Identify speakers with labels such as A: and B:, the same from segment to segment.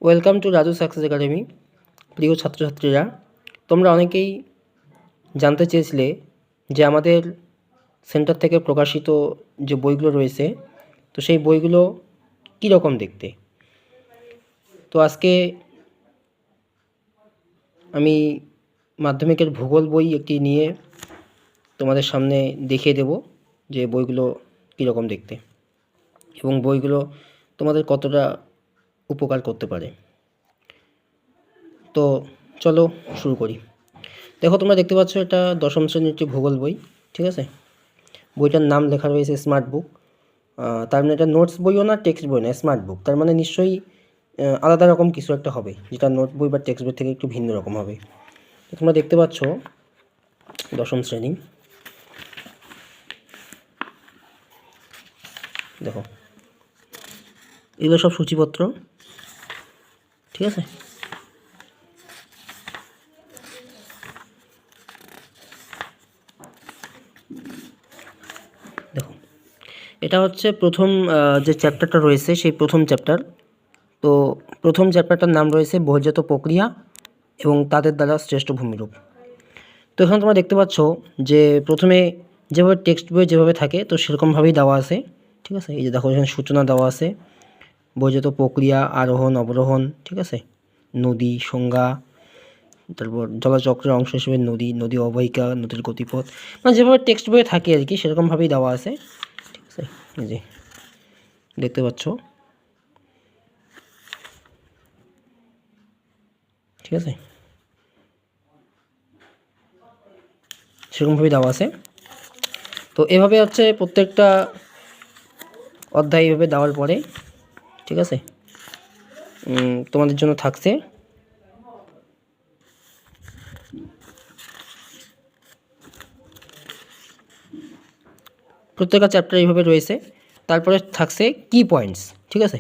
A: Welcome to Raju success academy. প্রিয় ছাত্রছাত্রীরা, তোমরা অনেকেই জানতে চেয়েছিলে যে আমাদের সেন্টার থেকে প্রকাশিত যে বইগুলো রয়েছে, তো সেই বইগুলো কী রকম দেখতে। তো আজকে আমি মাধ্যমিকের ভূগোল বই একটি নিয়ে তোমাদের সামনে দেখিয়ে দেব যে বইগুলো কীরকম দেখতে এবং বইগুলো তোমাদের কতটা উপকার করতে পারে। তো চলো শুরু করি। দেখো, তোমরা দেখতে পাচ্ছ এটা দশম শ্রেণীর একটি ভূগোল বই, ঠিক আছে। বইটার নাম লেখা রয়েছে স্মার্ট বুক। তার মানে এটা নোটস বইও না, টেক্সট বই না, স্মার্ট বুক। তার মানে নিশ্চয়ই আলাদা রকম কিছু একটা হবে, যেটা নোট বই বা টেক্সট বই থেকে একটু ভিন্ন রকম হবে। তো তোমরা দেখতে পাচ্ছ দশম শ্রেণী, দেখো এগুলো সব সূচিপত্র, ঠিক আছে। দেখো, এটা হচ্ছে প্রথম যে চ্যাপ্টারটা রয়েছে সেই প্রথম চ্যাপ্টার। তো প্রথম চ্যাপ্টারটার নাম রয়েছে বহির্জাত প্রক্রিয়া এবং তাদের দ্বারা শ্রেষ্ঠ ভূমিরূপ। তো এখানে তোমরা দেখতে পাচ্ছ যে প্রথমে যেভাবে টেক্সট বই যেভাবে থাকে তো সেরকমভাবেই দেওয়া আছে, ঠিক আছে। এই যে দেখো, এখানে সূচনা দেওয়া আছে, বহির্জাত প্রক্রিয়া, আরোহণ অবরোহণ, ঠিক আছে, নদী সংজ্ঞা, তারপর জলচক্রের অংশ হিসেবে নদী, নদী অববাহিকা, নদীর গতিপথ, মানে যেভাবে টেক্সট বইয়ে থাকে আর কি সেরকমভাবেই দেওয়া আছে, ঠিক আছে। এই যে দেখতে পাচ্ছ, ঠিক আছে, সেরকমভাবেই দেওয়া আছে। তো এভাবে হচ্ছে প্রত্যেকটা অধ্যায় এভাবে দেওয়ার পরে, ঠিক আছে, তোমাদের জন্য থাকছে প্রত্যেকটা চ্যাপ্টার এইভাবে রয়েছে। তারপরে থাকছে কি পয়েন্টস, ঠিক আছে,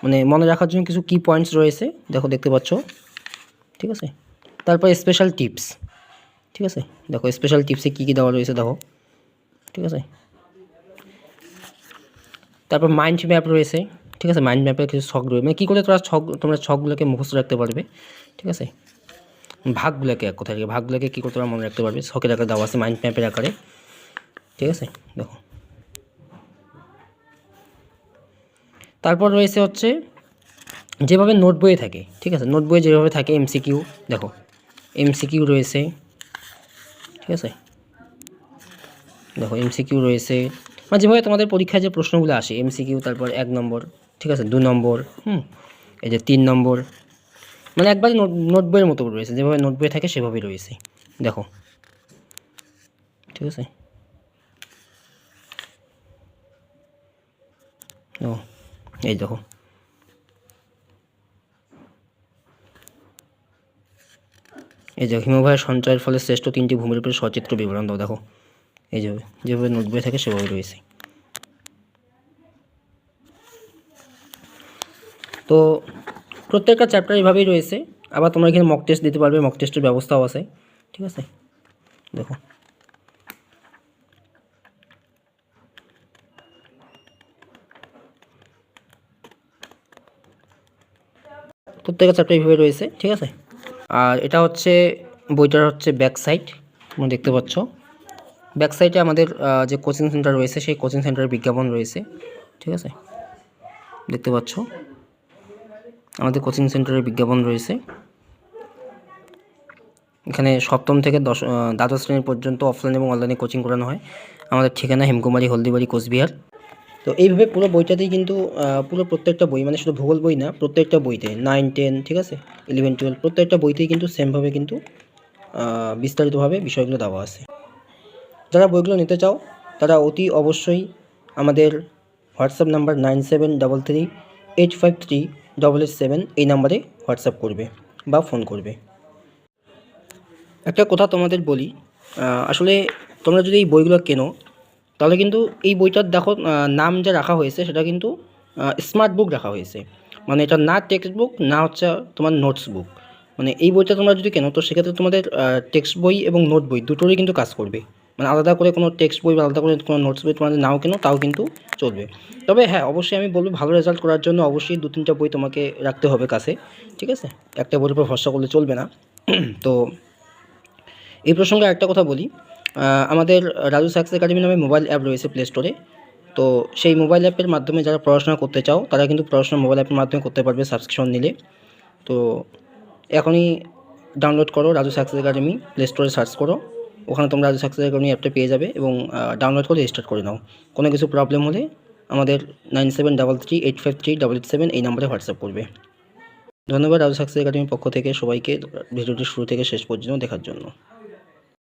A: মানে মনে রাখার জন্য কিছু কি পয়েন্টস রয়েছে, দেখো দেখতে পাচ্ছ, ঠিক আছে। তারপর স্পেশাল টিপস, ঠিক আছে, দেখো স্পেশাল টিপসে কী কী দেওয়া রয়েছে দেখো, ঠিক আছে। তারপর মাইন্ড ম্যাপ রয়েছে, ঠিক আছে, মাইন্ড ম্যাপের কিছু ছক রয়েছে, মানে কী করে তোমরা ছকগুলোকে মুখস্থ রাখতে পারবে, ঠিক আছে। ভাগগুলোকে এক কথা, ভাগগুলোকে কী করে তোমরা মনে রাখতে পারবে, ছকের আকারে দেওয়া আছে মাইন্ড ম্যাপের আকারে, ঠিক আছে। দেখো, তারপর রয়েছে হচ্ছে যেভাবে নোট বইয়ে থাকে, ঠিক আছে, নোট বইয়ে যেভাবে থাকে এমসিকিউ, দেখো এমসিকিউ রয়েছে, ঠিক আছে। দেখো এমসিকিউ রয়েছে, মানে যেভাবে তোমাদের পরীক্ষায় যে প্রশ্নগুলো আসে এমসিকিউ, তারপর 1 নম্বর, ঠিক আছে, 2 নম্বর, এই যে 3 নম্বর, মানে একবারে নোট বইয়ের মতো রয়েছে, যেভাবে নোট বইয়ে থাকে সেভাবেই রয়েছে, দেখো, ঠিক আছে। ও এই দেখো, এই যে হিমবাহের সঞ্চয়ের ফলে শ্রেষ্ঠ 3টি ভূমিরূপের সচিত্র বিবরণ দাও, দেখো এই যেভাবে নোট বইয়ে থাকে সেভাবে রয়েছে। তো প্রত্যেকটা চ্যাপ্টার এইভাবেই রয়েছে। আবার তোমরা এখানে মক টেস্ট দিতে পারবে, মক টেস্টের ব্যবস্থাও আছে, ঠিক আছে। দেখো, প্রত্যেকটা চ্যাপ্টার এইভাবে রয়েছে, ঠিক আছে। আর এটা হচ্ছে বইটার হচ্ছে ব্যাক সাইড, তোমরা দেখতে পাচ্ছ। ব্যাক সাইডে আমাদের যে কোচিং সেন্টার রয়েছে সেই কোচিং সেন্টারের বিজ্ঞাপন রয়েছে, ঠিক আছে, দেখতে পাচ্ছ আমাদের কোচিং সেন্টারের বিজ্ঞাপন রয়েছে। এখানে সপ্তম থেকে দ্বাদশ শ্রেণী পর্যন্ত অফলাইন এবং অনলাইনে কোচিং করানো হয়। আমাদের ঠিকানা হিমকুমারী, হলদিবাড়ি, কোচবিহার। তো এইভাবে পুরো বইটাতেই কিন্তু পুরো প্রত্যেকটা বই, মানে শুধু ভূগোল বই না, প্রত্যেকটা বইতে 9, 10, ঠিক আছে, 11, 12 প্রত্যেকটা বইতেই কিন্তু সেমভাবে কিন্তু বিস্তারিতভাবে বিষয়গুলো দেওয়া আছে। যারা বইগুলো নিতে চাও তারা অতি অবশ্যই আমাদের হোয়াটসঅ্যাপ নাম্বার 9733853887 এই নাম্বারে হোয়াটসঅ্যাপ করবে বা ফোন করবে। একটা কথা তোমাদের বলি, আসলে তোমরা যদি এই বইগুলো কেনো তাহলে কিন্তু এই বইটার দেখো নাম যা রাখা হয়েছে সেটা কিন্তু স্মার্ট বুক রাখা হয়েছে, মানে এটা না টেক্সট বুক না হচ্ছে তোমার নোটস বুক। মানে এই বইটা তোমরা যদি কেনো তো সেক্ষেত্রে তোমাদের টেক্সট বই এবং নোট বই দুটোরই কিন্তু কাজ করবে। মানে আলাদা করে কোনো টেক্সট বই বা আলাদা করে কোনো নোটস বই তোমাদের নাও কেনো তাও কিন্তু চলবে। তবে হ্যাঁ, অবশ্যই আমি বলবো ভালো রেজাল্ট করার জন্য অবশ্যই 2-3টা বই তোমাকে রাখতে হবে কাছে, ঠিক আছে? একটা বইয়ের উপর ভরসা করলে চলবে না। তো এই প্রসঙ্গে আরেকটা কথা বলি, আমাদের রাজু সাকসেস একাডেমি নামে মোবাইল অ্যাপ রয়েছে প্লে স্টোরে। তো সেই মোবাইল অ্যাপের মাধ্যমে যারা পড়াশোনা করতে চাও তারা কিন্তু পড়াশোনা মোবাইল অ্যাপের মাধ্যমে করতে পারবে সাবস্ক্রিপশন নিলে। তো এখনই ডাউনলোড করো রাজু সাকসেস একাডেমি, প্লে স্টোরে সার্চ করো, ওখানে তোমরা রাজু সাকসেস একাডেমি অ্যাপটা পেয়ে যাবে এবং ডাউনলোড করে রেজিস্টার করে নাও। কোনো কিছু প্রবলেম হলে আমাদের 9733853887 এই নাম্বারে হোয়াটসঅ্যাপ করবে। ধন্যবাদ রাজু সাকসেস একাডেমির পক্ষ থেকে সবাইকে ভিডিওটি শুরু থেকে শেষ পর্যন্ত দেখার জন্য।